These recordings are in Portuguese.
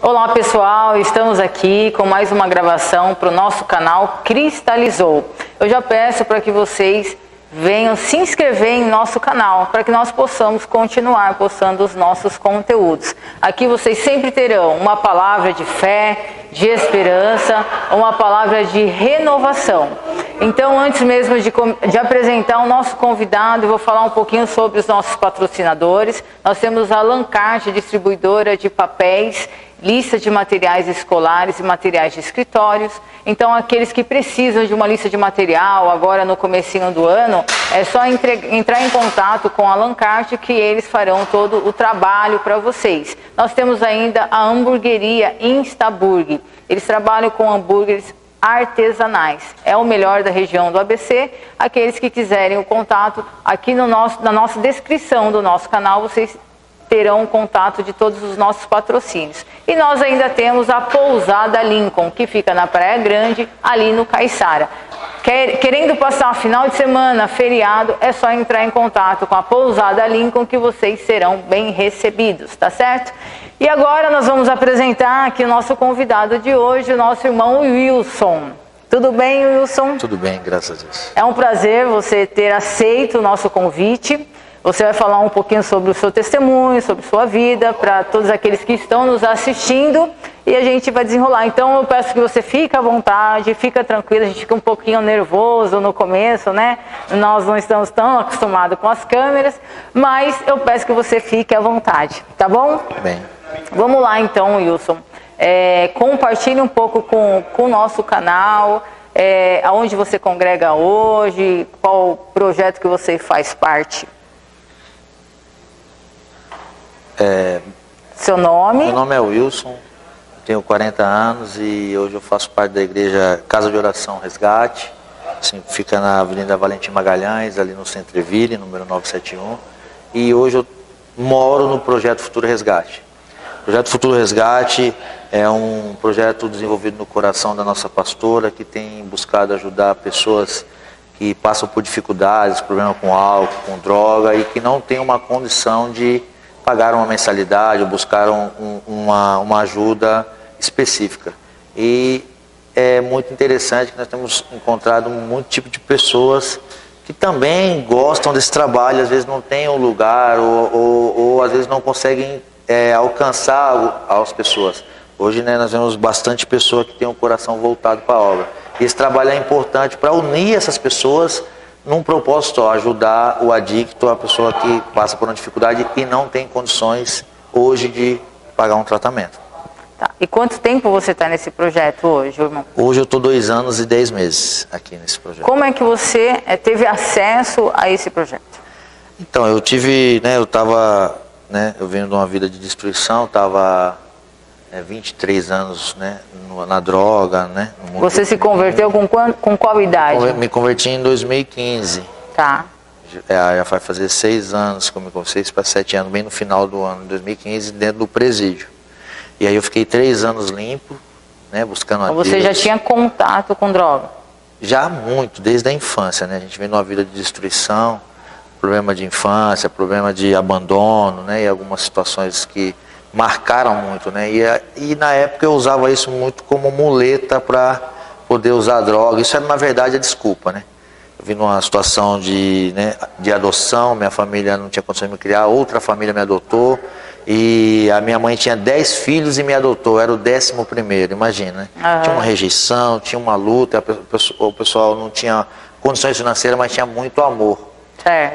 Olá pessoal, estamos aqui com mais uma gravação para o nosso canal Cristalizou. Eu já peço para que vocês venham se inscrever em nosso canal, para que nós possamos continuar postando os nossos conteúdos. Aqui vocês sempre terão uma palavra de fé, de esperança, uma palavra de renovação. Então, antes mesmo de apresentar o nosso convidado, eu vou falar um pouquinho sobre os nossos patrocinadores. Nós temos a Lancarte, distribuidora de papéis, lista de materiais escolares e materiais de escritórios. Então, aqueles que precisam de uma lista de material, agora no comecinho do ano, é só entrar em contato com a Lancarte que eles farão todo o trabalho para vocês. Nós temos ainda a hamburgueria Instaburg. Eles trabalham com hambúrgueres artesanais. É o melhor da região do ABC. Aqueles que quiserem o contato, aqui na nossa descrição do nosso canal, vocês terão o contato de todos os nossos patrocínios. E nós ainda temos a Pousada Lincoln, que fica na Praia Grande, ali no Caiçara. Querendo passar final de semana, feriado, é só entrar em contato com a Pousada Lincoln que vocês serão bem recebidos, tá certo? E agora nós vamos apresentar aqui o nosso convidado de hoje, o nosso irmão Wilson. Tudo bem, Wilson? Tudo bem, graças a Deus. É um prazer você ter aceito o nosso convite. Você vai falar um pouquinho sobre o seu testemunho, sobre sua vida, para todos aqueles que estão nos assistindo, e a gente vai desenrolar. Então eu peço que você fique à vontade, fica tranquilo, a gente fica um pouquinho nervoso no começo, né? Nós não estamos tão acostumados com as câmeras, mas eu peço que você fique à vontade, tá bom? Bem. Vamos lá então, Wilson. Compartilhe um pouco com o nosso canal, aonde você congrega hoje, qual projeto que você faz parte. Seu nome? Meu nome é Wilson, tenho 40 anos e hoje eu faço parte da igreja Casa de Oração Resgate, assim, fica na Avenida Valentim Magalhães, ali no Centreville, número 971, e hoje eu moro no Projeto Futuro Resgate. O Projeto Futuro Resgate é um projeto desenvolvido no coração da nossa pastora, que tem buscado ajudar pessoas que passam por dificuldades, problemas com álcool, com droga, e que não têm uma condição de pagar uma mensalidade ou buscaram uma ajuda específica. E é muito interessante que nós temos encontrado muito tipo de pessoas que também gostam desse trabalho, às vezes não têm um lugar ou às vezes não conseguem alcançar as pessoas. Hoje, né, nós vemos bastante pessoas que têm o coração voltado para a obra. E esse trabalho é importante para unir essas pessoas num propósito, ajudar o adicto, a pessoa que passa por uma dificuldade e não tem condições hoje de pagar um tratamento. Tá. E quanto tempo você está nesse projeto hoje, irmão? Hoje eu estou 2 anos e 10 meses aqui nesse projeto. Como é que você teve acesso a esse projeto? Então, eu venho de uma vida de destruição, estava 23 anos, né, na droga, né? Você se converteu com qual idade? Me converti em 2015. Tá. Já vai fazer 6 anos que eu me converti, 6 para 7 anos, bem no final do ano de 2015, dentro do presídio. E aí eu fiquei 3 anos limpo, né, buscando a Deus. Você já tinha contato com droga? Já muito, desde a infância, né? A gente vem numa vida de destruição, problema de infância, problema de abandono, né? E algumas situações que marcaram muito, né? E na época eu usava isso muito como muleta para poder usar droga. Isso era, na verdade, a desculpa, né? Eu vim numa situação de adoção, minha família não tinha condição de me criar, outra família me adotou, e a minha mãe tinha 10 filhos e me adotou, era o 11º, imagina, né? Uhum. Tinha uma rejeição, tinha uma luta, o pessoal não tinha condições financeiras, mas tinha muito amor.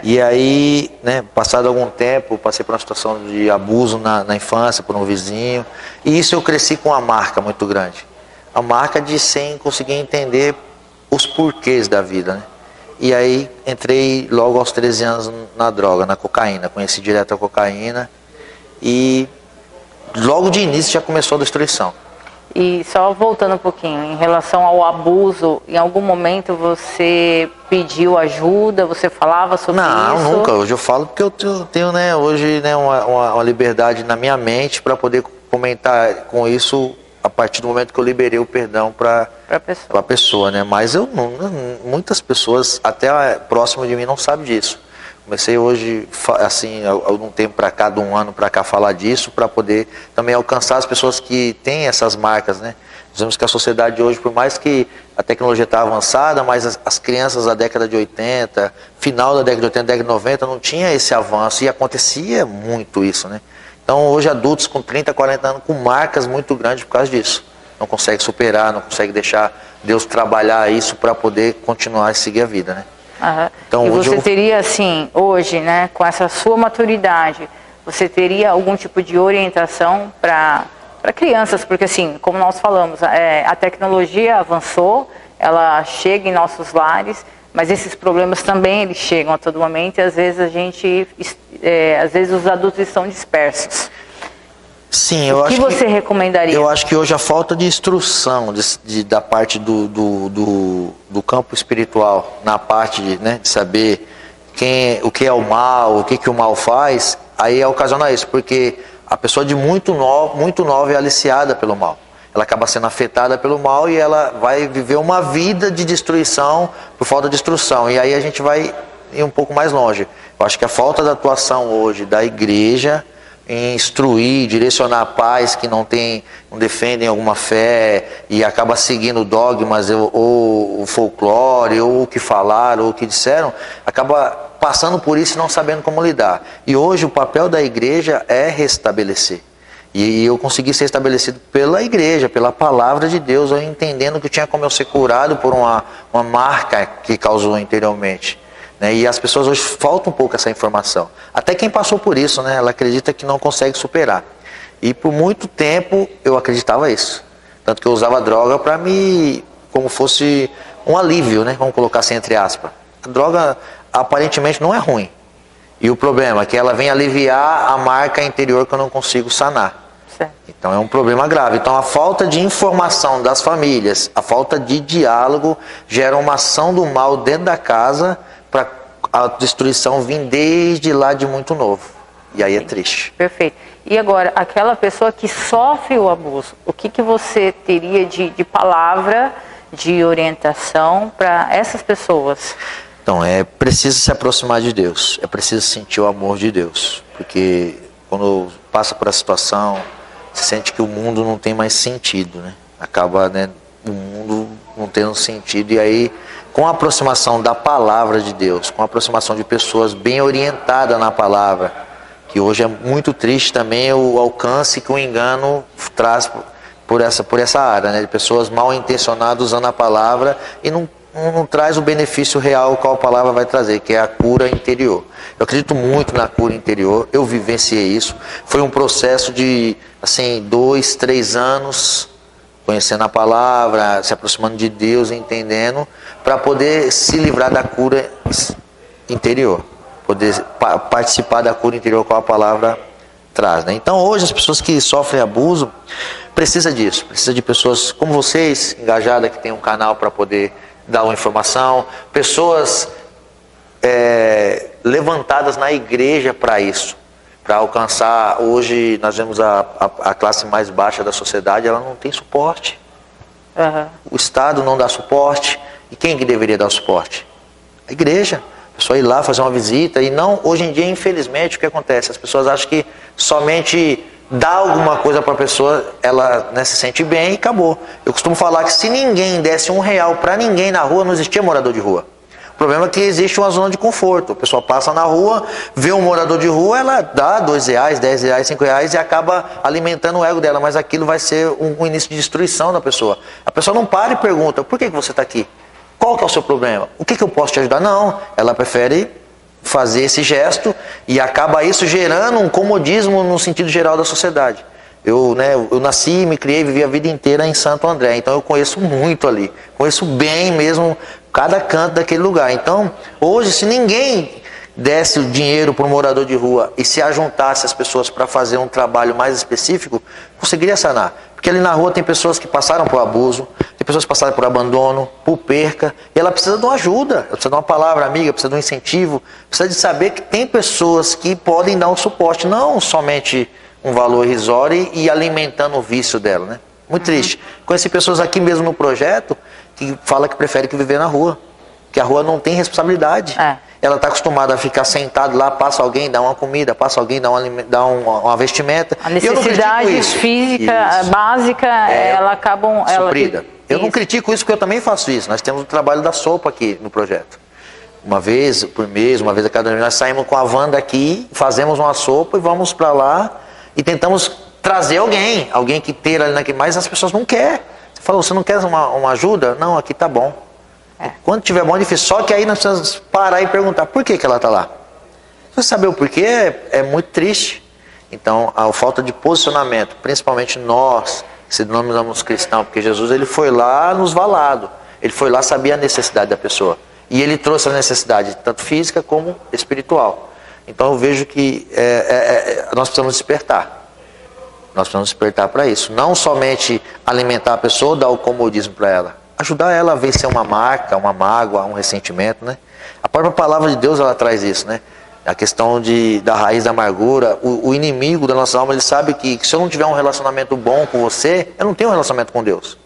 E aí, né, passado algum tempo, passei por uma situação de abuso na infância, por um vizinho. E isso eu cresci com uma marca muito grande. A marca de sem conseguir entender os porquês da vida, né? E aí entrei logo aos 13 anos na droga, na cocaína. Conheci direto a cocaína e logo de início já começou a destruição. E só voltando um pouquinho, em relação ao abuso, em algum momento você pediu ajuda, você falava sobre isso? Não, nunca. Hoje eu falo porque eu tenho, né, hoje, né, uma liberdade na minha mente para poder comentar com isso a partir do momento que eu liberei o perdão para a pessoa, né? Mas muitas pessoas até próximo de mim não sabem disso. Comecei hoje, assim, um tempo para cá, de um ano para cá, falar disso, para poder também alcançar as pessoas que têm essas marcas, né? Dizemos que a sociedade hoje, por mais que a tecnologia está avançada, mas as crianças da década de 80, final da década de 80, década de 90, não tinha esse avanço, e acontecia muito isso, né? Então hoje adultos com 30, 40 anos com marcas muito grandes por causa disso. Não consegue superar, não consegue deixar Deus trabalhar isso para poder continuar e seguir a vida, né? Uhum. Então, e você teria, assim, hoje, né, com essa sua maturidade, você teria algum tipo de orientação para crianças? Porque, assim, como nós falamos, a tecnologia avançou, ela chega em nossos lares, mas esses problemas também eles chegam a todo momento e às vezes às vezes os adultos estão dispersos. Sim, eu acho que você recomendaria? Eu acho que hoje a falta de instrução da parte do campo espiritual, na parte de saber o que é o mal, o que o mal faz, aí ocasiona isso, porque a pessoa de muito nova é aliciada pelo mal. Ela acaba sendo afetada pelo mal e ela vai viver uma vida de destruição por falta de instrução. E aí a gente vai ir um pouco mais longe. Eu acho que a falta da atuação hoje da igreja em instruir, direcionar pais que não defendem alguma fé e acaba seguindo dogmas ou o folclore, ou o que falaram, ou o que disseram, acaba passando por isso e não sabendo como lidar. E hoje o papel da igreja é restabelecer. E eu consegui ser estabelecido pela igreja, pela palavra de Deus, eu entendendo que tinha como eu ser curado por uma marca que causou anteriormente. E as pessoas hoje faltam um pouco essa informação. Até quem passou por isso, né? Ela acredita que não consegue superar. E por muito tempo eu acreditava isso. Tanto que eu usava droga para como fosse um alívio, né? Vamos colocar assim entre aspas. A droga aparentemente não é ruim. E o problema é que ela vem aliviar a marca interior que eu não consigo sanar. Certo. Então é um problema grave. Então a falta de informação das famílias, a falta de diálogo gera uma ação do mal dentro da casa para a destruição vir desde lá de muito novo. E aí é triste. Perfeito. E agora, aquela pessoa que sofre o abuso, o que você teria de palavra, de orientação para essas pessoas? Então, é preciso se aproximar de Deus, é preciso sentir o amor de Deus, porque quando passa por essa situação, você sente que o mundo não tem mais sentido, né? Acaba, o mundo não tendo sentido, e aí, com a aproximação da palavra de Deus, com a aproximação de pessoas bem orientadas na palavra, que hoje é muito triste também o alcance que o engano traz por essa área, né? De pessoas mal intencionadas usando a palavra e não traz o benefício real qual a palavra vai trazer, que é a cura interior. Eu acredito muito na cura interior, eu vivenciei isso. Foi um processo de 2, 3 anos, conhecendo a palavra, se aproximando de Deus, entendendo, para poder se livrar da cura interior, poder participar da cura interior qual a palavra traz, né? Então hoje as pessoas que sofrem abuso precisam disso, precisa de pessoas como vocês, engajadas, que tem um canal para poder dar uma informação, pessoas levantadas na igreja para isso, para alcançar. Hoje nós vemos a classe mais baixa da sociedade, ela não tem suporte. Uhum. O Estado não dá suporte. E quem que deveria dar suporte? A igreja. A pessoa ir lá fazer uma visita. E não, hoje em dia, infelizmente, o que acontece? As pessoas acham que somente dá alguma coisa para a pessoa, ela se sente bem e acabou. Eu costumo falar que se ninguém desse R$1 para ninguém na rua, não existia morador de rua. O problema é que existe uma zona de conforto. A pessoa passa na rua, vê um morador de rua, ela dá R$2, R$10, R$5 e acaba alimentando o ego dela. Mas aquilo vai ser um início de destruição da pessoa. A pessoa não para e pergunta, por que você está aqui? Qual que é o seu problema? O que eu posso te ajudar? Não, ela prefere fazer esse gesto e acaba isso gerando um comodismo no sentido geral da sociedade. Eu nasci, me criei, vivi a vida inteira em Santo André, então eu conheço muito ali, conheço bem mesmo cada canto daquele lugar. Então, hoje, se ninguém desse o dinheiro para um morador de rua e se ajuntasse as pessoas para fazer um trabalho mais específico, conseguiria sanar. Porque ali na rua tem pessoas que passaram por abuso, tem pessoas que passaram por abandono, por perca, e ela precisa de uma ajuda, ela precisa de uma palavra amiga, precisa de um incentivo, precisa de saber que tem pessoas que podem dar um suporte, não somente um valor irrisório e alimentando o vício dela, né? Muito triste. Conheci pessoas aqui mesmo no projeto que falam que preferem viver na rua, que a rua não tem responsabilidade. ela está acostumada a ficar sentada lá, passa alguém, dá uma comida, passa alguém, dá uma vestimenta. A necessidade física básica, ela acabam... Suprida. Eu não critico isso, porque eu também faço isso. Nós temos o trabalho da sopa aqui no projeto. Uma vez por mês, uma vez a cada mês, nós saímos com a van daqui, fazemos uma sopa e vamos para lá e tentamos trazer alguém que ter ali naquele, mas as pessoas não querem. Você falou, você não quer uma ajuda? Não, aqui tá bom. Quando tiver bom, é difícil. Só que aí nós precisamos parar e perguntar por que ela está lá. Você saber o porquê é muito triste. Então, a falta de posicionamento, principalmente nós, que se denominamos cristãos, porque Jesus ele foi lá nos valados. Ele foi lá saber a necessidade da pessoa. E ele trouxe a necessidade, tanto física como espiritual. Então eu vejo que nós precisamos despertar. Nós precisamos despertar para isso. Não somente alimentar a pessoa, dar o comodismo para ela. Ajudar ela a vencer uma marca, uma mágoa, um ressentimento, né? A própria palavra de Deus, ela traz isso, né? A questão da raiz da amargura. O inimigo da nossa alma, ele sabe que se eu não tiver um relacionamento bom com você, eu não tenho um relacionamento com Deus.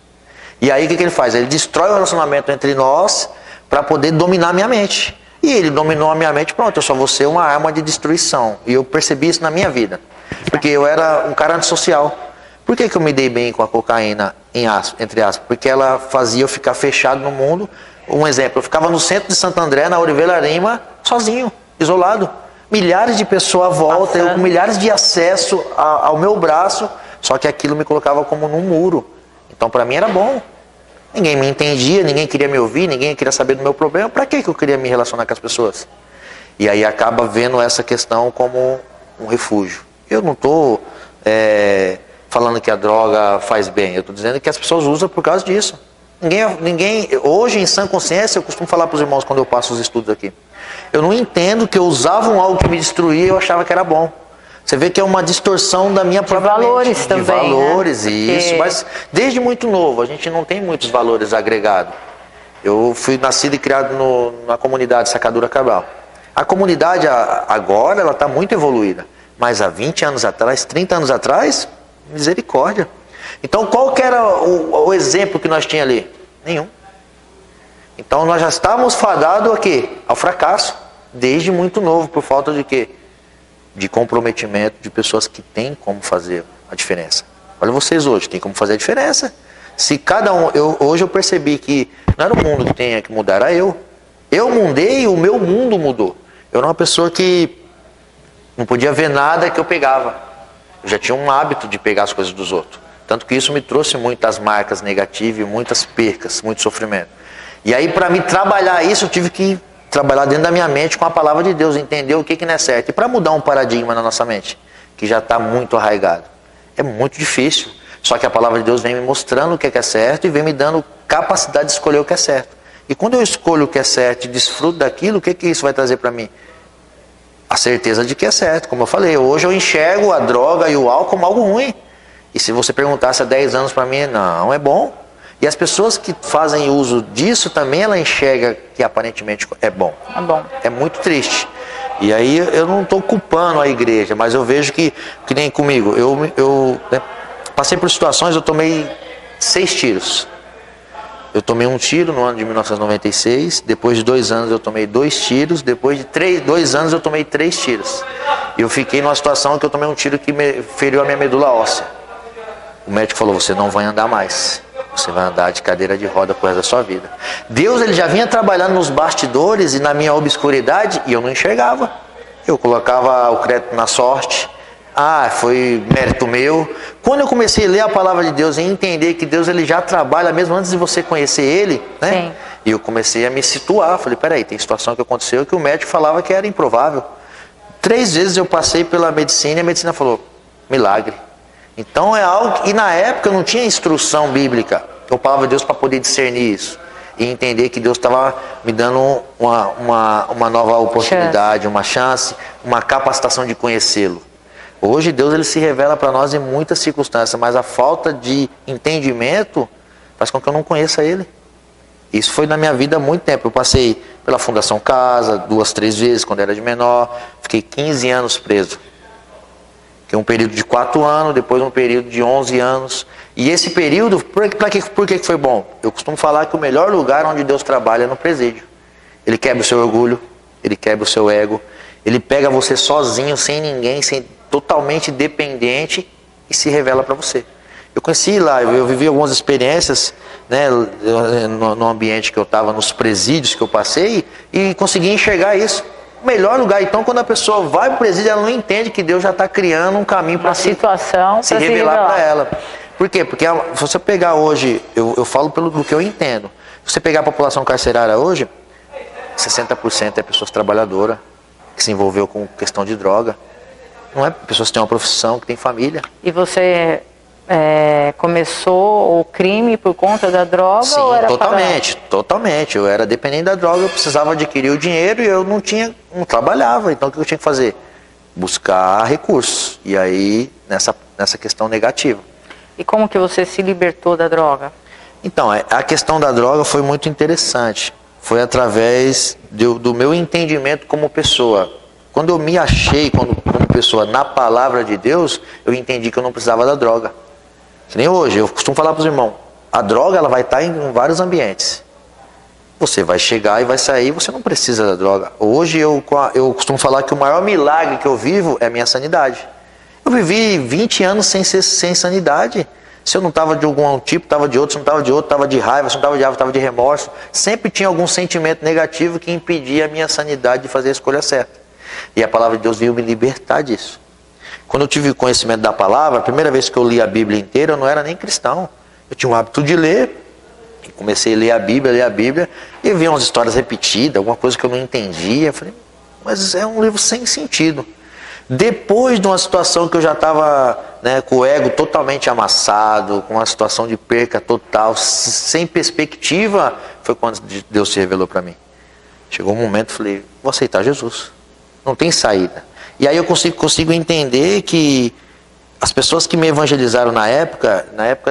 E aí o que ele faz? Ele destrói o relacionamento entre nós para poder dominar a minha mente. E ele dominou a minha mente, pronto, eu só vou ser uma arma de destruição. E eu percebi isso na minha vida. Porque eu era um cara antissocial. Por que eu me dei bem com a cocaína, entre aspas? Porque ela fazia eu ficar fechado no mundo. Um exemplo, eu ficava no centro de Santo André, na Oriveira Lima, sozinho, isolado. Milhares de pessoas à volta, eu com milhares de acesso ao meu braço, só que aquilo me colocava como num muro. Então para mim era bom. Ninguém me entendia, ninguém queria me ouvir, ninguém queria saber do meu problema. Para que eu queria me relacionar com as pessoas? E aí acaba vendo essa questão como um refúgio. Eu não estou falando que a droga faz bem, eu estou dizendo que as pessoas usam por causa disso. Ninguém, hoje em sã consciência, eu costumo falar para os irmãos quando eu passo os estudos aqui. Eu não entendo que eu usava algo que me destruía e eu achava que era bom. Você vê que é uma distorção da minha própria valores mente. também, de valores, né? isso. Mas desde muito novo, a gente não tem muitos valores agregados. Eu fui nascido e criado na comunidade Sacadura Cabral. A comunidade agora, ela está muito evoluída. Mas há 20 anos atrás, 30 anos atrás, misericórdia. Então qual que era o exemplo que nós tínhamos ali? Nenhum. Então nós já estávamos fadados a quê? Ao fracasso. Desde muito novo, por falta de quê? De comprometimento de pessoas que têm como fazer a diferença. Olha vocês hoje, tem como fazer a diferença. Se cada um... hoje eu percebi que não era o mundo que tinha que mudar, era eu. Eu mudei e o meu mundo mudou. Eu era uma pessoa que não podia ver nada que eu pegava. Eu já tinha um hábito de pegar as coisas dos outros. Tanto que isso me trouxe muitas marcas negativas, muitas percas, muito sofrimento. E aí para mim trabalhar isso, eu tive que trabalhar dentro da minha mente com a palavra de Deus, entender o que não é certo. E para mudar um paradigma na nossa mente, que já está muito arraigado, é muito difícil. Só que a palavra de Deus vem me mostrando o que é certo e vem me dando capacidade de escolher o que é certo. E quando eu escolho o que é certo e desfruto daquilo, o que isso vai trazer para mim? A certeza de que é certo. Como eu falei, hoje eu enxergo a droga e o álcool como algo ruim. E se você perguntasse há 10 anos para mim, não, é bom. E as pessoas que fazem uso disso também, ela enxerga que aparentemente é bom. É bom. É muito triste. E aí eu não estou culpando a igreja, mas eu vejo que nem comigo. Eu passei por situações, eu tomei 6 tiros. Eu tomei um tiro no ano de 1996, depois de 2 anos eu tomei 2 tiros, depois de 2 anos eu tomei 3 tiros. E eu fiquei numa situação que eu tomei um tiro que feriu a minha medula óssea. O médico falou, você não vai andar mais. Você vai andar de cadeira de roda por resto da sua vida. Deus, ele já vinha trabalhando nos bastidores e na minha obscuridade e eu não enxergava. Eu colocava o crédito na sorte. Foi mérito meu. Quando eu comecei a ler a palavra de Deus e entender que Deus, ele já trabalha mesmo antes de você conhecer ele, né? Sim. E eu comecei a me situar. Falei, peraí, tem situação que aconteceu que o médico falava que era improvável. 3 vezes eu passei pela medicina e a medicina falou, milagre. Então é algo... E na época eu não tinha instrução bíblica, ou palavra de Deus, para poder discernir isso. E entender que Deus estava me dando uma nova oportunidade, uma chance, uma capacitação de conhecê-lo. Hoje Deus, ele se revela para nós em muitas circunstâncias, mas a falta de entendimento faz com que eu não conheça ele. Isso foi na minha vida há muito tempo. Eu passei pela Fundação Casa 2, 3 vezes quando era de menor. Fiquei 15 anos preso. Fiquei um período de 4 anos, depois um período de 11 anos. E esse período, por que foi bom? Eu costumo falar que o melhor lugar onde Deus trabalha é no presídio. Ele quebra o seu orgulho, ele quebra o seu ego, ele pega você sozinho, sem ninguém, totalmente dependente e se revela para você. Eu conheci lá, eu vivi algumas experiências, né, no ambiente que eu estava, nos presídios que eu passei, e consegui enxergar isso. O melhor lugar, então, quando a pessoa vai para o presídio, ela não entende que Deus já está criando um caminho para se revelar para ela. Por quê? Porque se você pegar hoje, eu falo do que eu entendo, se você pegar a população carcerária hoje, 60% é pessoas trabalhadoras, que se envolveu com questão de droga. Não é pessoas que têm uma profissão, que têm família. E você começou o crime por conta da droga? Sim, ou era totalmente. Eu era dependente da droga, eu precisava adquirir o dinheiro e eu não trabalhava. Então o que eu tinha que fazer? Buscar recursos. E aí, nessa questão negativa. E como que você se libertou da droga? Então, a questão da droga foi muito interessante. Foi através do meu entendimento como pessoa. Quando eu me achei como pessoa na palavra de Deus, eu entendi que eu não precisava da droga. Que nem hoje, eu costumo falar para os irmãos, a droga ela vai estar em vários ambientes. Você vai chegar e vai sair, você não precisa da droga. Hoje eu costumo falar que o maior milagre que eu vivo é a minha sanidade. Eu vivi 20 anos sem sanidade. Se eu não estava de algum tipo, estava de outro, se não estava de outro, estava de raiva, se não estava de raiva, estava de remorso. Sempre tinha algum sentimento negativo que impedia a minha sanidade de fazer a escolha certa. E a palavra de Deus veio me libertar disso. Quando eu tive conhecimento da palavra, a primeira vez que eu li a Bíblia inteira, eu não era nem cristão. Eu tinha o hábito de ler, e comecei a ler a Bíblia, e eu vi umas histórias repetidas, alguma coisa que eu não entendia. Eu falei, mas é um livro sem sentido. Depois de uma situação que eu já estava, né, com o ego totalmente amassado, com uma situação de perca total, sem perspectiva, foi quando Deus se revelou para mim. Chegou um momento, eu falei, vou aceitar Jesus. Não tem saída. E aí eu consigo entender que as pessoas que me evangelizaram na época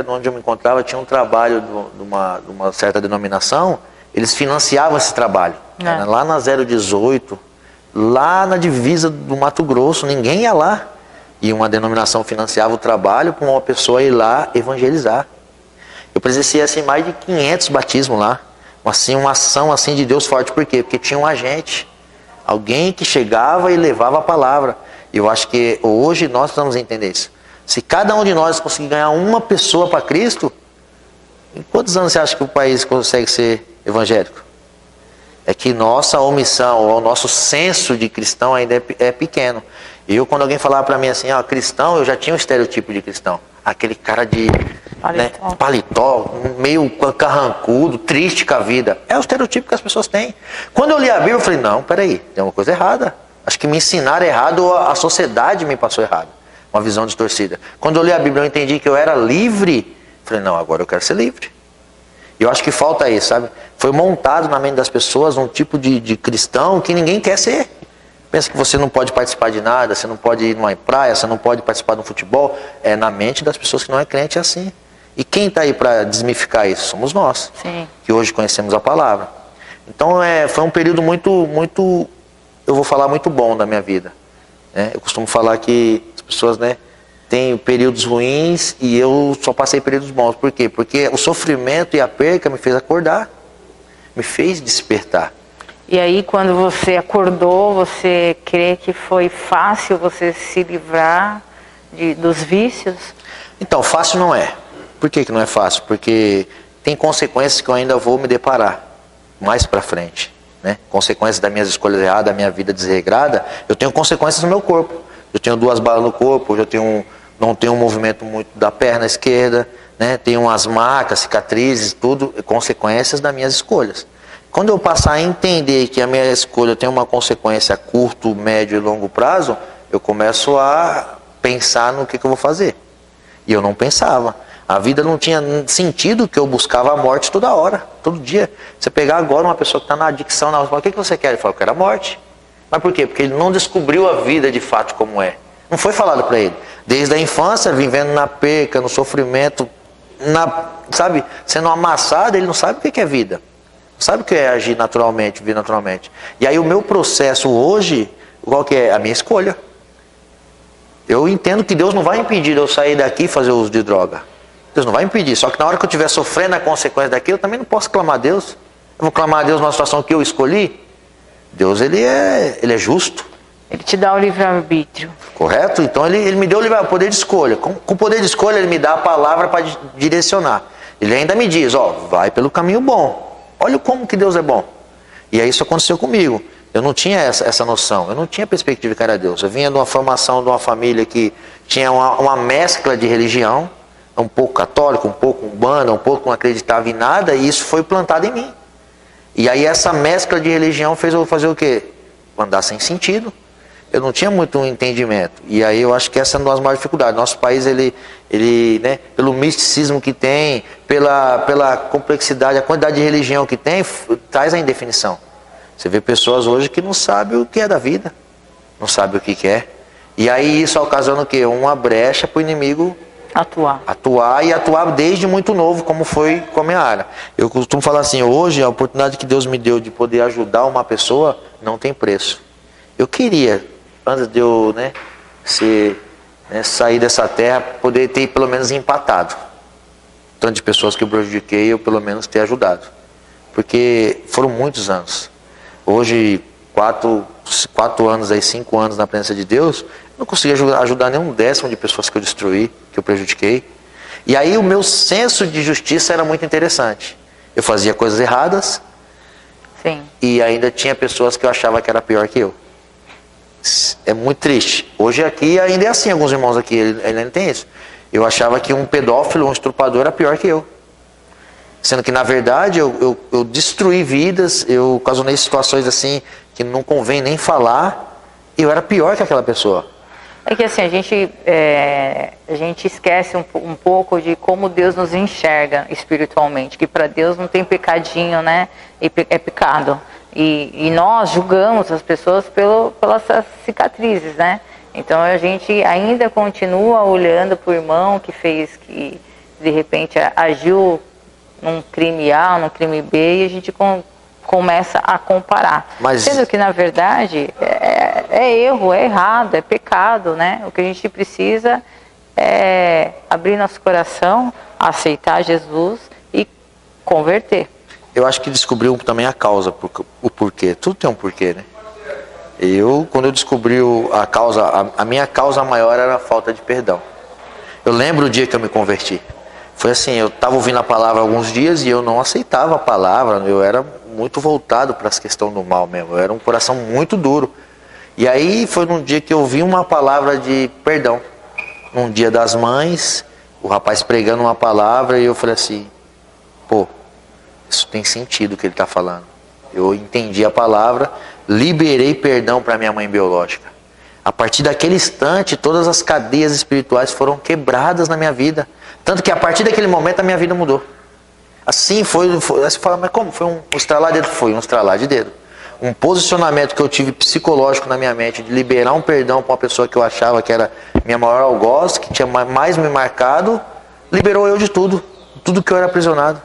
onde eu me encontrava, tinha um trabalho de uma certa denominação, eles financiavam esse trabalho. Lá na 018, lá na divisa do Mato Grosso, ninguém ia lá. E uma denominação financiava o trabalho para uma pessoa ir lá evangelizar. Eu presenciei assim, mais de 500 batismos lá. Assim, uma ação assim, de Deus forte. Por quê? Porque tinha um agente. Alguém que chegava e levava a palavra. E eu acho que hoje nós precisamos entender isso. Se cada um de nós conseguir ganhar uma pessoa para Cristo, em quantos anos você acha que o país consegue ser evangélico? É que nossa omissão, ou nosso senso de cristão ainda é pequeno. Eu, quando alguém falava para mim assim, cristão, eu já tinha um estereotipo de cristão. Aquele cara de paletó, meio carrancudo, triste com a vida. É o estereotipo que as pessoas têm. Quando eu li a Bíblia, eu falei, não, peraí, tem uma coisa errada. Acho que me ensinaram errado, ou a sociedade me passou errado. Uma visão distorcida. Quando eu li a Bíblia, eu entendi que eu era livre. Falei, não, agora eu quero ser livre. E eu acho que falta isso, sabe? Foi montado na mente das pessoas um tipo de cristão que ninguém quer ser. Pensa que você não pode participar de nada, você não pode ir numa praia, você não pode participar de um futebol. É na mente das pessoas que não é crente, é assim. E quem está aí para desmificar isso? Somos nós. Sim. Que hoje conhecemos a palavra. Então foi um período muito, eu vou falar, muito bom da minha vida. Eu costumo falar que as pessoas, têm períodos ruins e eu só passei períodos bons. Por quê? Porque o sofrimento e a perca me fez acordar, me fez despertar. E aí, quando você acordou, você crê que foi fácil você se livrar dos vícios? Então, fácil não é. Por que não é fácil? Porque tem consequências que eu ainda vou me deparar mais pra frente. Consequências das minhas escolhas erradas, da minha vida desregrada, eu tenho consequências no meu corpo. Eu tenho 2 balas no corpo, não tenho um movimento muito da perna esquerda, tenho umas marcas, cicatrizes, tudo, consequências das minhas escolhas. Quando eu passar a entender que a minha escolha tem uma consequência a curto, médio e longo prazo, eu começo a pensar no que eu vou fazer. E eu não pensava. A vida não tinha sentido que eu buscava a morte toda hora, todo dia. Você pegar agora uma pessoa que está na adicção, o que você quer? Ele fala, eu quero a morte. Mas por quê? Porque ele não descobriu a vida de fato como é. Não foi falado para ele. Desde a infância, vivendo na perca, no sofrimento, sendo amassado, ele não sabe o que é vida. Sabe o que é agir naturalmente, viver naturalmente? E aí o meu processo hoje, qual que é? A minha escolha. Eu entendo que Deus não vai impedir eu sair daqui e fazer uso de droga. Deus não vai impedir. Só que na hora que eu estiver sofrendo a consequência daquilo, eu também não posso clamar a Deus. Eu vou clamar a Deus numa situação que eu escolhi. Deus, ele é justo. Ele te dá o livre-arbítrio. Correto? Então ele me deu o poder de escolha. Com o poder de escolha, ele me dá a palavra para direcionar. Ele ainda me diz, ó, vai pelo caminho bom. Olha como que Deus é bom. E aí isso aconteceu comigo. Eu não tinha essa noção, eu não tinha perspectiva de que era Deus. Eu vinha de uma formação de uma família que tinha uma mescla de religião, um pouco católica, um pouco umbanda, um pouco não acreditava em nada, e isso foi plantado em mim. E aí essa mescla de religião fez eu fazer o quê? Andar sem sentido. Eu não tinha muito um entendimento. E aí eu acho que essa é uma das maiores dificuldades. Nosso país, ele né, pelo misticismo que tem, pela complexidade, a quantidade de religião que tem, traz a indefinição. Você vê pessoas hoje que não sabem o que é da vida, não sabem o que é. E aí isso ocasiona o quê? Uma brecha para o inimigo atuar e atuar desde muito novo, como foi com a minha área. Eu costumo falar assim, hoje a oportunidade que Deus me deu de poder ajudar uma pessoa não tem preço. Eu queria, antes de eu sair dessa terra, poder ter pelo menos empatado. Tanto de pessoas que eu prejudiquei, eu pelo menos ter ajudado. Porque foram muitos anos. Hoje, 4 anos, 5 anos na presença de Deus, eu não consegui ajudar nem um décimo de pessoas que eu destruí, que eu prejudiquei. E aí o meu senso de justiça era muito interessante. Eu fazia coisas erradas. Sim. E ainda tinha pessoas que eu achava que era pior que eu. É muito triste. Hoje aqui ainda é assim, alguns irmãos aqui ainda tem isso. Eu achava que um pedófilo, um estuprador era pior que eu. Sendo que na verdade eu destruí vidas, eu ocasionei situações assim que não convém nem falar, e eu era pior que aquela pessoa. É que assim, a gente esquece um pouco de como Deus nos enxerga espiritualmente, que para Deus não tem pecadinho, né? É pecado. E nós julgamos as pessoas pelas cicatrizes, né? Então a gente ainda continua olhando para o irmão que de repente agiu num crime A, num crime B, e a gente começa a comparar. Sendo que, na verdade, é erro, é errado, é pecado, né? O que a gente precisa é abrir nosso coração, aceitar Jesus e converter. Eu acho que descobriu também a causa, o porquê. Tudo tem um porquê, né? Quando eu descobri a causa, a minha causa maior era a falta de perdão. Eu lembro o dia que eu me converti. Foi assim, eu estava ouvindo a palavra há alguns dias e eu não aceitava a palavra, eu era muito voltado para essa questão do mal mesmo, eu era um coração muito duro. E aí foi num dia que eu ouvi uma palavra de perdão, num dia das mães, o rapaz pregando uma palavra e eu falei assim, pô, isso tem sentido o que ele está falando. Eu entendi a palavra, liberei perdão para minha mãe biológica. A partir daquele instante, todas as cadeias espirituais foram quebradas na minha vida. Tanto que a partir daquele momento a minha vida mudou. Assim foi aí você fala, mas como? Foi um estralar de dedo? Foi um estralar de dedo. Um posicionamento que eu tive psicológico na minha mente, de liberar um perdão para uma pessoa que eu achava que era minha maior algoz, que tinha mais me marcado, liberou eu de tudo que eu era aprisionado.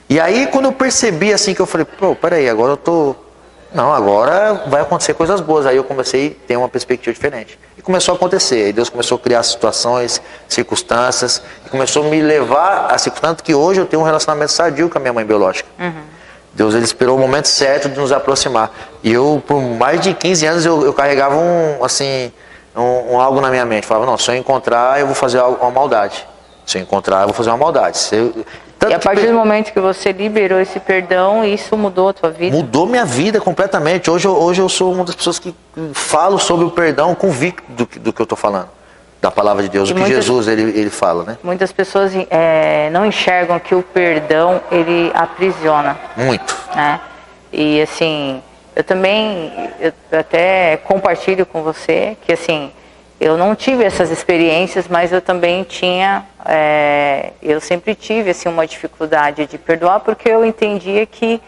E aí quando eu percebi assim, que eu falei, pô, peraí, agora eu tô... Não, agora vai acontecer coisas boas. Aí eu comecei a ter uma perspectiva diferente. E começou a acontecer. Aí Deus começou a criar situações, circunstâncias. E começou a me levar a circunstâncias que hoje eu tenho um relacionamento sadio com a minha mãe biológica. Uhum. Deus, ele esperou o momento certo de nos aproximar. E eu, por mais de 15 anos, eu carregava algo na minha mente. Falava, não, se eu encontrar, eu vou fazer uma maldade. Se eu encontrar, eu vou fazer uma maldade. E a partir do momento que você liberou esse perdão, isso mudou a tua vida? Mudou minha vida completamente. Hoje eu sou uma das pessoas que falo sobre o perdão, convicto do que eu estou falando. Da palavra de Deus, do que Jesus ele fala, né? Muitas pessoas não enxergam que o perdão, ele aprisiona. Muito. Né? E assim, eu até compartilho com você que assim, eu não tive essas experiências, mas eu também eu sempre tive assim, uma dificuldade de perdoar, porque eu entendia que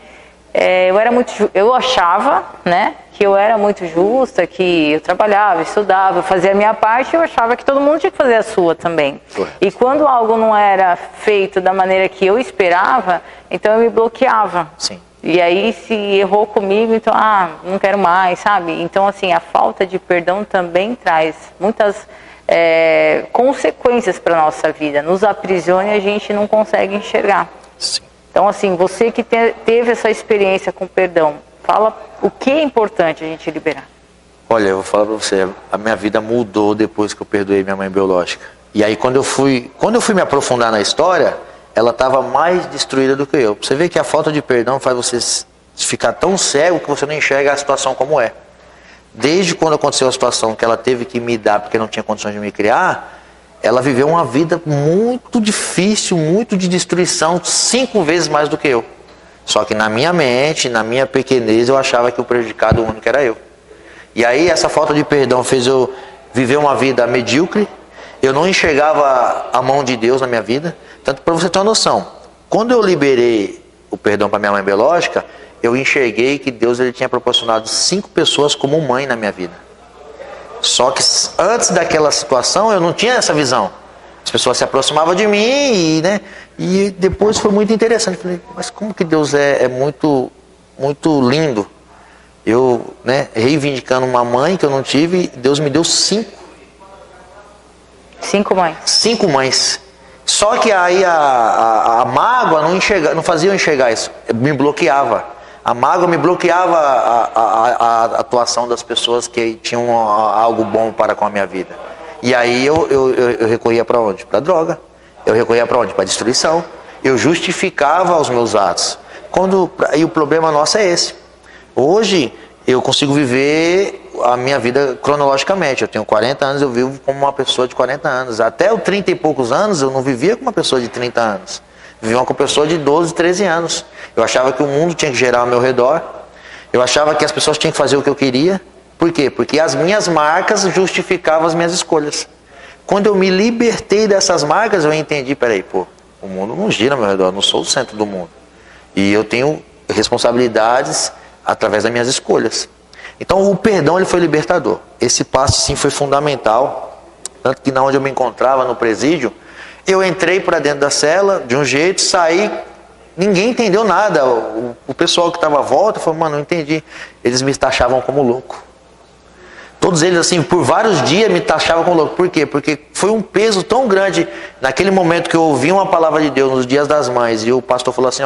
eu achava, né, que eu era muito justa, que eu trabalhava, estudava, fazia a minha parte, eu achava que todo mundo tinha que fazer a sua também. E quando algo não era feito da maneira que eu esperava, então eu me bloqueava. Sim. E aí se errou comigo, então, não quero mais, sabe? Então, assim, a falta de perdão também traz muitas consequências para a nossa vida. Nos aprisiona e a gente não consegue enxergar. Sim. Então, assim, você que teve essa experiência com perdão, Fala o que é importante a gente liberar. Olha, eu vou falar pra você, a minha vida mudou depois que eu perdoei minha mãe biológica. E aí quando eu fui me aprofundar na história, ela estava mais destruída do que eu. Você vê que a falta de perdão faz você ficar tão cego que você não enxerga a situação como é. Desde quando aconteceu a situação que ela teve que me dar porque não tinha condições de me criar, ela viveu uma vida muito difícil, muito de destruição, 5 vezes mais do que eu. Só que na minha mente, na minha pequenez, eu achava que o prejudicado único era eu. E aí essa falta de perdão fez eu viver uma vida medíocre. Eu não enxergava a mão de Deus na minha vida. Tanto para você ter uma noção, quando eu liberei o perdão para minha mãe biológica, eu enxerguei que Deus ele tinha proporcionado 5 pessoas como mãe na minha vida. Só que antes daquela situação eu não tinha essa visão. As pessoas se aproximavam de mim e depois foi muito interessante. Eu falei, mas como que Deus é muito, muito lindo. Eu, reivindicando uma mãe que eu não tive, Deus me deu 5. 5 mães. 5 mães. Só que aí a mágoa não fazia eu enxergar isso. Me bloqueava. A mágoa me bloqueava a atuação das pessoas que tinham algo bom para com a minha vida. E aí eu recorria para onde? Para droga. Eu recorria para onde? Para destruição. Eu justificava os meus atos. E o problema nosso é esse. Hoje eu consigo viver a minha vida cronologicamente. Eu tenho 40 anos, eu vivo como uma pessoa de 40 anos. Até os 30 e poucos anos eu não vivia como uma pessoa de 30 anos. Vivia com uma pessoa de 12, 13 anos. Eu achava que o mundo tinha que girar ao meu redor. Eu achava que as pessoas tinham que fazer o que eu queria. Por quê? Porque as minhas marcas justificavam as minhas escolhas. Quando eu me libertei dessas marcas, eu entendi, o mundo não gira ao meu redor, eu não sou o centro do mundo. E eu tenho responsabilidades através das minhas escolhas. Então o perdão ele foi libertador. Esse passo sim foi fundamental. Tanto que na onde eu me encontrava, no presídio, eu entrei para dentro da cela de um jeito, saí, ninguém entendeu nada. O pessoal que estava à volta falou, mano, não entendi. Eles me taxavam como louco. Todos eles, assim, por vários dias me taxavam como louco. Por quê? Porque foi um peso tão grande. Naquele momento que eu ouvi uma palavra de Deus, nos dias das mães, e o pastor falou assim,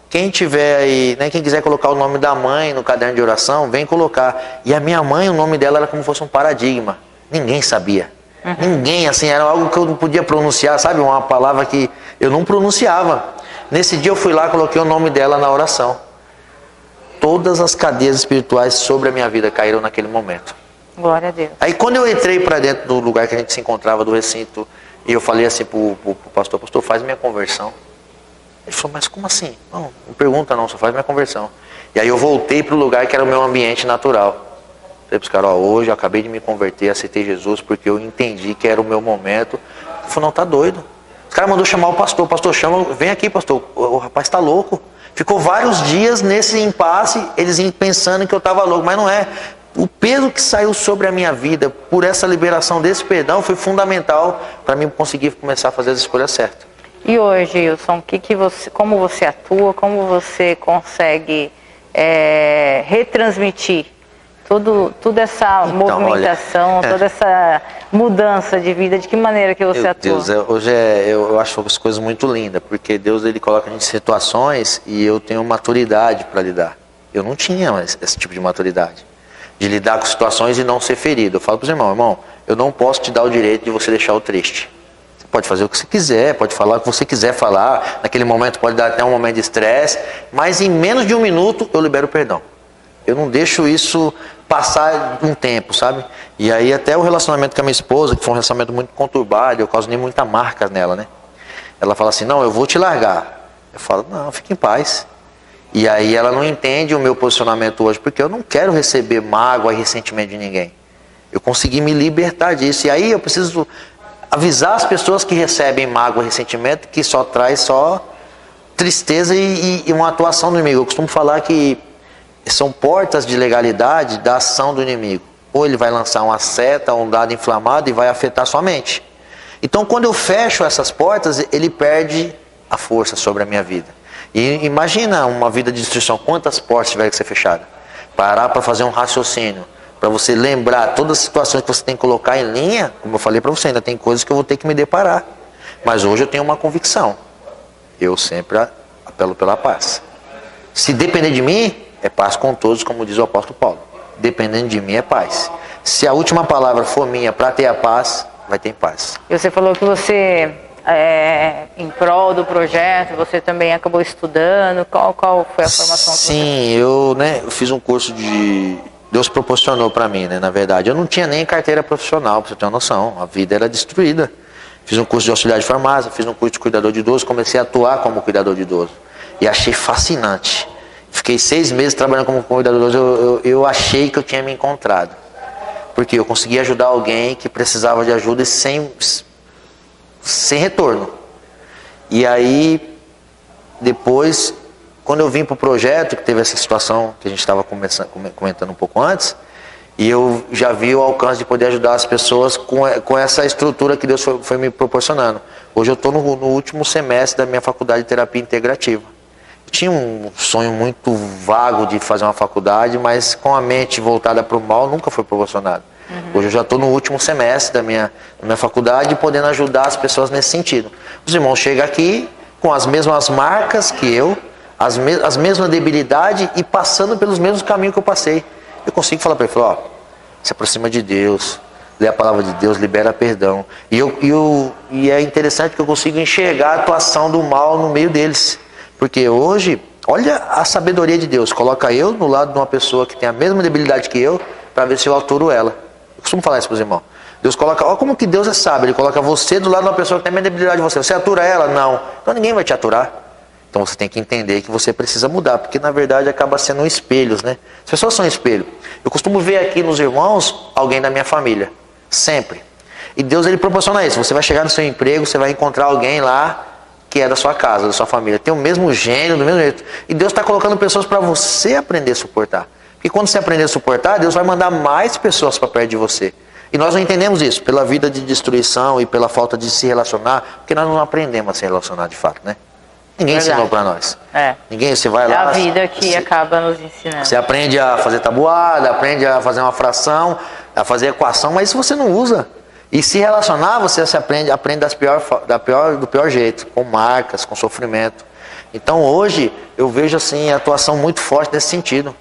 quem tiver aí, quem quiser colocar o nome da mãe no caderno de oração, vem colocar. E a minha mãe, o nome dela era como se fosse um paradigma. Ninguém sabia. Ninguém, assim, era algo que eu não podia pronunciar, sabe? Uma palavra que eu não pronunciava. Nesse dia eu fui lá, coloquei o nome dela na oração. Todas as cadeias espirituais sobre a minha vida caíram naquele momento. Glória a Deus. Aí quando eu entrei para dentro do lugar que a gente se encontrava, do recinto, e eu falei assim pro pastor, faz minha conversão. Ele falou, mas como assim? Não pergunta não, só faz minha conversão. E aí eu voltei para o lugar que era o meu ambiente natural. Falei para os caras, hoje eu acabei de me converter, aceitei Jesus porque eu entendi que era o meu momento. Ele falou, não, tá doido. Os caras mandou chamar o pastor chama, vem aqui pastor, o rapaz está louco. Ficou vários dias nesse impasse, eles pensando que eu estava louco, mas não é. O peso que saiu sobre a minha vida por essa liberação desse perdão foi fundamental para mim conseguir começar a fazer as escolhas certas. E hoje, Wilson, como você atua, como você consegue retransmitir toda essa movimentação, toda essa mudança de vida, de que maneira que você atua? Deus, hoje eu acho as coisas muito lindas, porque Deus ele coloca a gente em situações e eu tenho maturidade para lidar. Eu não tinha esse tipo de maturidade, de lidar com situações e não ser ferido. Eu falo para os irmãos, irmão, eu não posso te dar o direito de você deixar o triste. Pode fazer o que você quiser, pode falar o que você quiser falar. Naquele momento pode dar até um momento de estresse. Mas em menos de 1 minuto eu libero o perdão. Eu não deixo isso passar um tempo, sabe? E aí até o relacionamento com a minha esposa, que foi um relacionamento muito conturbado, eu causei muita marca nela, né? Ela fala assim, não, eu vou te largar. Eu falo, não, fique em paz. E aí ela não entende o meu posicionamento hoje, porque eu não quero receber mágoa e ressentimento de ninguém. Eu consegui me libertar disso. E aí eu preciso avisar as pessoas que recebem mágoa e ressentimento que só traz tristeza e uma atuação do inimigo. Eu costumo falar que são portas de legalidade da ação do inimigo. Ou ele vai lançar uma seta, um dado inflamado e vai afetar sua mente. Então quando eu fecho essas portas, ele perde a força sobre a minha vida. E imagina uma vida de destruição, quantas portas tiver que ser fechada. Parar para fazer um raciocínio. Para você lembrar todas as situações que você tem que colocar em linha, como eu falei para você, ainda tem coisas que eu vou ter que me deparar. Mas hoje eu tenho uma convicção. Eu sempre apelo pela paz. Se depender de mim, É paz com todos, como diz o apóstolo Paulo. Dependendo de mim é paz. Se a última palavra for minha para ter a paz, vai ter paz. E você falou que você, em prol do projeto, você também acabou estudando. Qual foi a formação? Sim, eu fiz um curso de... Deus proporcionou para mim, né? Na verdade, eu não tinha nem carteira profissional, para você ter uma noção. A vida era destruída. Fiz um curso de auxiliar de farmácia, fiz um curso de cuidador de idoso, comecei a atuar como cuidador de idoso. E achei fascinante. Fiquei 6 meses trabalhando como cuidador de idoso, eu achei que eu tinha me encontrado. Porque eu consegui ajudar alguém que precisava de ajuda sem retorno. E aí, depois, quando eu vim para o projeto, que teve essa situação que a gente estava comentando um pouco antes, e eu já vi o alcance de poder ajudar as pessoas com essa estrutura que Deus foi me proporcionando. Hoje eu estou no último semestre da minha faculdade de terapia integrativa. Eu tinha um sonho muito vago de fazer uma faculdade, mas com a mente voltada para o mal nunca foi proporcionado. Hoje eu já estou no último semestre da minha faculdade, podendo ajudar as pessoas nesse sentido. Os irmãos chegam aqui com as mesmas marcas que eu, as mesmas debilidades e passando pelos mesmos caminhos que eu passei. Eu consigo falar para ele, ó, se aproxima de Deus, lê a palavra de Deus, libera perdão. E é interessante que eu consigo enxergar a atuação do mal no meio deles. Porque hoje, olha a sabedoria de Deus, coloca eu no lado de uma pessoa que tem a mesma debilidade que eu, para ver se eu aturo ela. Eu costumo falar isso para os irmãos. Deus coloca, olha como que Deus é sábio, Ele coloca você do lado de uma pessoa que tem a mesma debilidade de você. Você atura ela? Não. Então ninguém vai te aturar. Então você tem que entender que você precisa mudar, porque na verdade acaba sendo espelhos, né? As pessoas são espelho. Eu costumo ver aqui nos irmãos alguém da minha família, sempre. E Deus ele proporciona isso. Você vai chegar no seu emprego, você vai encontrar alguém lá que é da sua casa, da sua família. Tem o mesmo gênio, do mesmo jeito. E Deus está colocando pessoas para você aprender a suportar. Porque quando você aprender a suportar, Deus vai mandar mais pessoas para perto de você. E nós não entendemos isso, pela vida de destruição e pela falta de se relacionar, porque nós não aprendemos a se relacionar de fato, né? Ninguém ensinou para nós. Ninguém, você vai lá... É a vida que acaba nos ensinando. Você aprende a fazer tabuada, aprende a fazer uma fração, a fazer equação, mas isso você não usa. E se relacionar, você aprende do pior jeito, com marcas, com sofrimento. Então hoje eu vejo assim a atuação muito forte nesse sentido.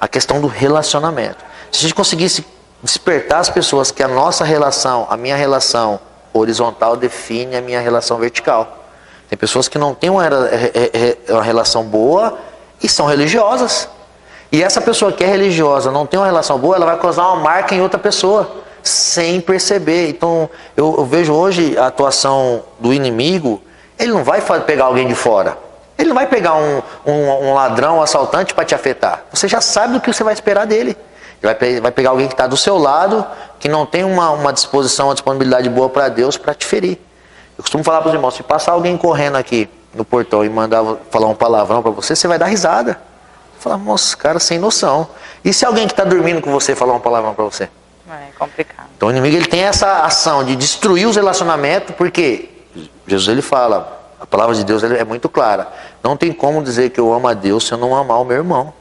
A questão do relacionamento. Se a gente conseguisse despertar as pessoas que a nossa relação, a minha relação horizontal define a minha relação vertical. Tem pessoas que não têm uma relação boa e são religiosas. E essa pessoa que é religiosa, não tem uma relação boa, ela vai causar uma marca em outra pessoa, sem perceber. Então eu vejo hoje a atuação do inimigo, ele não vai pegar alguém de fora. Ele não vai pegar um ladrão, um assaltante para te afetar. Você já sabe do que você vai esperar dele. Ele vai pegar alguém que está do seu lado, que não tem uma disposição, uma disponibilidade boa para Deus, para te ferir. Eu costumo falar para os irmãos, se passar alguém correndo aqui no portão e mandar falar um palavrão para você, você vai dar risada. Você fala, nossa, cara sem noção. E se alguém que está dormindo com você falar um palavrão para você? É complicado. Então o inimigo ele tem essa ação de destruir os relacionamentos, porque Jesus ele fala... A palavra de Deus é muito clara. Não tem como dizer que eu amo a Deus se eu não amar o meu irmão.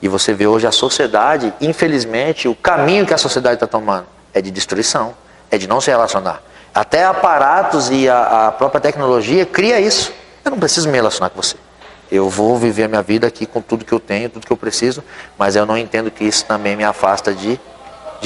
E você vê hoje a sociedade, infelizmente, o caminho que a sociedade está tomando é de destruição, é de não se relacionar. Até aparatos e a própria tecnologia cria isso. Eu não preciso me relacionar com você. Eu vou viver a minha vida aqui com tudo que eu tenho, tudo que eu preciso, mas eu não entendo que isso também me afasta de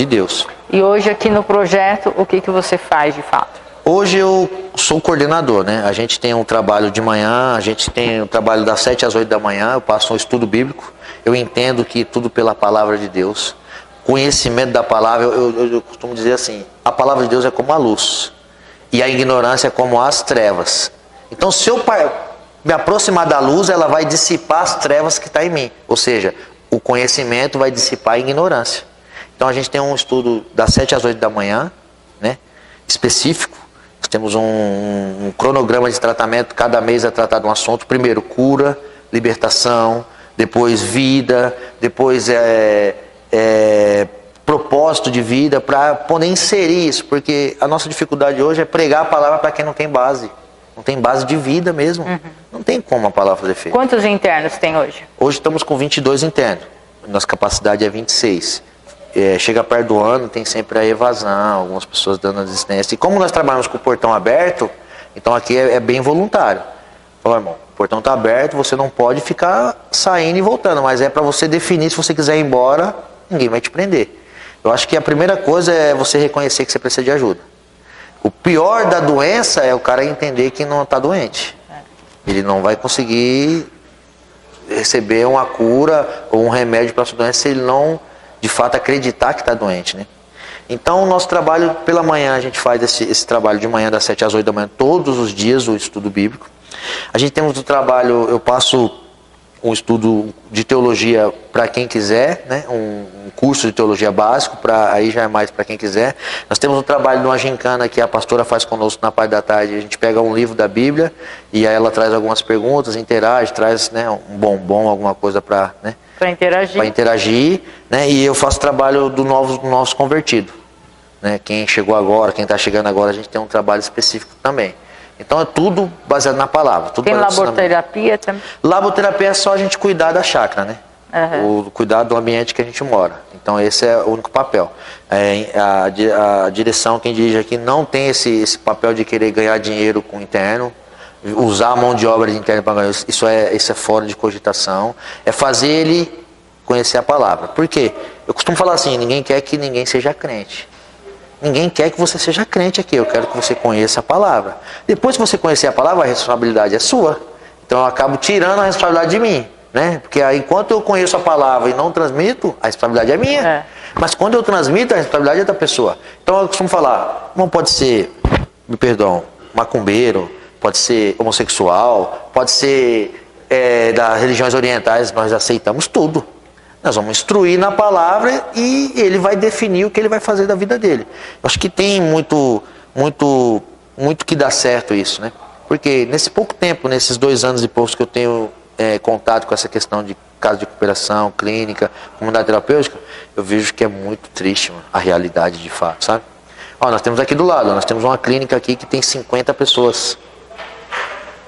Deus. E hoje aqui no projeto, o que você faz de fato? Hoje eu sou coordenador, né? A gente tem um trabalho de manhã, a gente tem um trabalho das 7 às 8 da manhã, eu passo um estudo bíblico. Eu entendo que tudo pela palavra de Deus. Conhecimento da palavra, eu costumo dizer assim, a palavra de Deus é como a luz. E a ignorância é como as trevas. Então se eu me aproximar da luz, ela vai dissipar as trevas que estão em mim. Ou seja, o conhecimento vai dissipar a ignorância. Então a gente tem um estudo das 7 às 8 da manhã, né? Específico. Nós temos um cronograma de tratamento, cada mês é tratado um assunto. Primeiro, cura, libertação, depois vida, depois propósito de vida, para poder inserir isso, porque a nossa dificuldade hoje é pregar a palavra para quem não tem base. Não tem base de vida mesmo. Não tem como a palavra fazer efeito. Quantos internos tem hoje? Hoje estamos com 22 internos. Nossa capacidade é 26. Chega perto do ano, tem sempre a evasão, algumas pessoas dando assistência. E como nós trabalhamos com o portão aberto, então aqui é bem voluntário. Fala, irmão, portão está aberto, você não pode ficar saindo e voltando, mas é para você definir, se você quiser ir embora, ninguém vai te prender. Eu acho que a primeira coisa é você reconhecer que você precisa de ajuda. O pior da doença é o cara entender que não está doente. Ele não vai conseguir receber uma cura ou um remédio para a sua doença se ele não, de fato, acreditar que está doente, né? Então, o nosso trabalho pela manhã, a gente faz esse trabalho de manhã, das 7 às 8 da manhã, todos os dias, o estudo bíblico. A gente tem um trabalho, eu passo um estudo de teologia para quem quiser, né? Um curso de teologia básico, aí já é mais para quem quiser. Nós temos um trabalho numa gincana que a pastora faz conosco na parte da tarde. A gente pega um livro da Bíblia e aí ela traz algumas perguntas, interage, traz, né, um bombom, alguma coisa para, né, interagir, né? E eu faço trabalho do nosso convertido, né? Quem chegou agora, quem está chegando agora, a gente tem um trabalho específico também. Então é tudo baseado na palavra. Tudo tem laboterapia também? Laboterapia é só a gente cuidar da chácara, né? O cuidar do ambiente que a gente mora. Então esse é o único papel. A direção, quem dirige aqui, não tem esse papel de querer ganhar dinheiro com o interno, usar a mão de obra de interno para ganhar. Isso é fora de cogitação. É fazer ele conhecer a palavra. Por quê? Eu costumo falar assim, ninguém quer que ninguém seja crente. Ninguém quer que você seja crente aqui, eu quero que você conheça a palavra. Depois que você conhecer a palavra, a responsabilidade é sua. Então eu acabo tirando a responsabilidade de mim, né? Porque aí, enquanto eu conheço a palavra e não transmito, a responsabilidade é minha. Mas quando eu transmito, a responsabilidade é da pessoa. Então eu costumo falar, não pode ser, me perdão, macumbeiro, pode ser homossexual, pode ser das religiões orientais, nós aceitamos tudo. Nós vamos instruir na palavra e ele vai definir o que ele vai fazer da vida dele. Eu acho que tem muito que dá certo isso, né? Porque nesse pouco tempo, nesses 2 anos e poucos que eu tenho contato com essa questão de casa de recuperação, clínica, comunidade terapêutica, eu vejo que é muito triste, mano, a realidade de fato, sabe? Ó, nós temos aqui do lado, nós temos uma clínica aqui que tem 50 pessoas.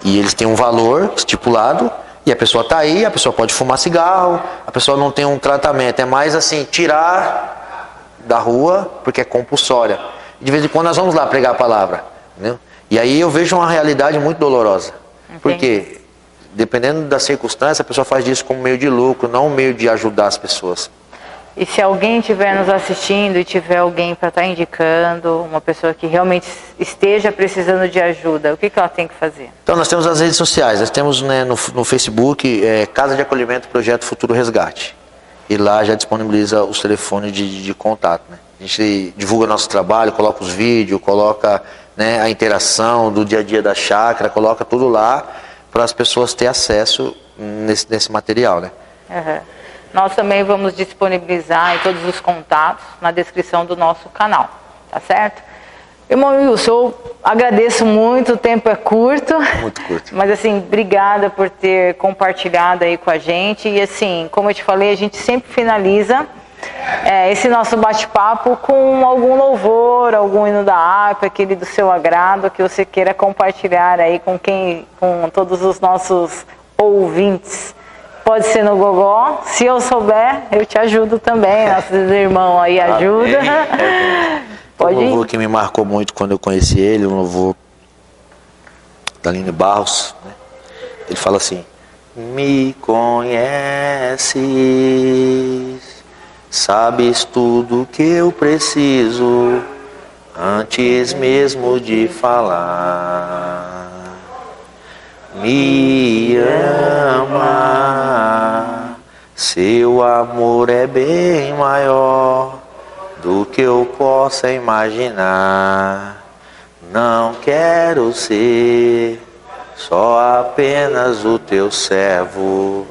E eles têm um valor estipulado. E a pessoa está aí, a pessoa pode fumar cigarro, a pessoa não tem um tratamento, é mais assim, tirar da rua, porque é compulsória. De vez em quando nós vamos lá pregar a palavra, entendeu? E aí eu vejo uma realidade muito dolorosa. Entendi. Porque, dependendo da circunstância, a pessoa faz disso como meio de lucro, não um meio de ajudar as pessoas. E se alguém estiver nos assistindo e tiver alguém para estar indicando, uma pessoa que realmente esteja precisando de ajuda, o que ela tem que fazer? Então nós temos as redes sociais, nós temos, né, no Facebook, Casa de Acolhimento Projeto Futuro Resgate. E lá já disponibiliza os telefones de contato, né? A gente divulga nosso trabalho, coloca os vídeos, coloca, né, a interação do dia a dia da chácara, coloca tudo lá para as pessoas terem acesso nesse material, né? Nós também vamos disponibilizar em todos os contatos na descrição do nosso canal, tá certo? Irmão Wilson, eu agradeço muito, o tempo é curto. Muito curto. Mas assim, obrigada por ter compartilhado aí com a gente. E assim, como eu te falei, a gente sempre finaliza esse nosso bate-papo com algum louvor, algum hino da harpa, aquele do seu agrado, que você queira compartilhar aí com todos os nossos ouvintes. Pode ser no gogó, se eu souber, eu te ajudo também, nossos irmãos aí ajudam. Pode ir. Um louvor que me marcou muito quando eu conheci ele, um louvor da Aline Barros, né? Ele fala assim: me conheces, sabes tudo que eu preciso, antes mesmo de falar. Me ama, seu amor é bem maior do que eu possa imaginar. Não quero ser só apenas o teu servo,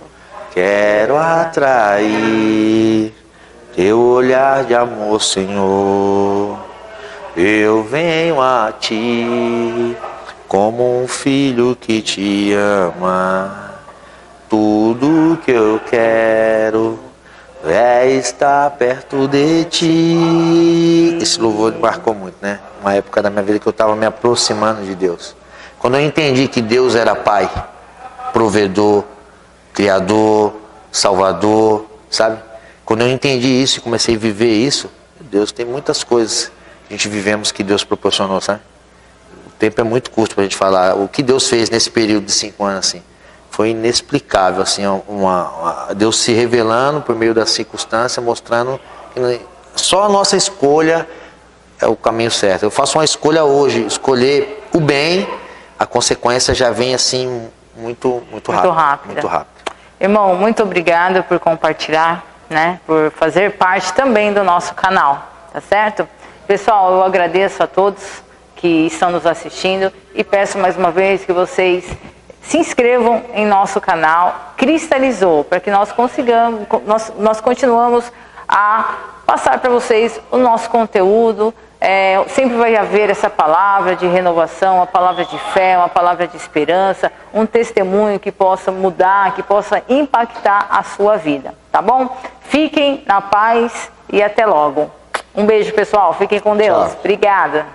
quero atrair teu olhar de amor, Senhor. Eu venho a ti como um filho que te ama. Tudo que eu quero é estar perto de ti. Esse louvor me marcou muito, né? Uma época da minha vida que eu estava me aproximando de Deus. Quando eu entendi que Deus era Pai, provedor, Criador, Salvador, sabe? Quando eu entendi isso e comecei a viver isso, Deus, tem muitas coisas que a gente vivemos que Deus proporcionou, sabe? O tempo é muito curto para a gente falar o que Deus fez nesse período de 5 anos assim. foi inexplicável, assim, Deus se revelando por meio da circunstância, mostrando que só a nossa escolha é o caminho certo. Eu faço uma escolha hoje, escolher o bem, a consequência já vem assim muito rápido. Muito rápido. Irmão, muito obrigada por compartilhar, né, por fazer parte também do nosso canal, tá certo? Pessoal, eu agradeço a todos que estão nos assistindo e peço mais uma vez que vocês se inscrevam em nosso canal Cristalizou, para que nós consigamos, nós continuamos a passar para vocês o nosso conteúdo. Sempre vai haver essa palavra de renovação, uma palavra de fé, uma palavra de esperança, um testemunho que possa mudar, que possa impactar a sua vida, tá bom? Fiquem na paz e até logo. Um beijo, pessoal. Fiquem com Deus. Tchau. Obrigada.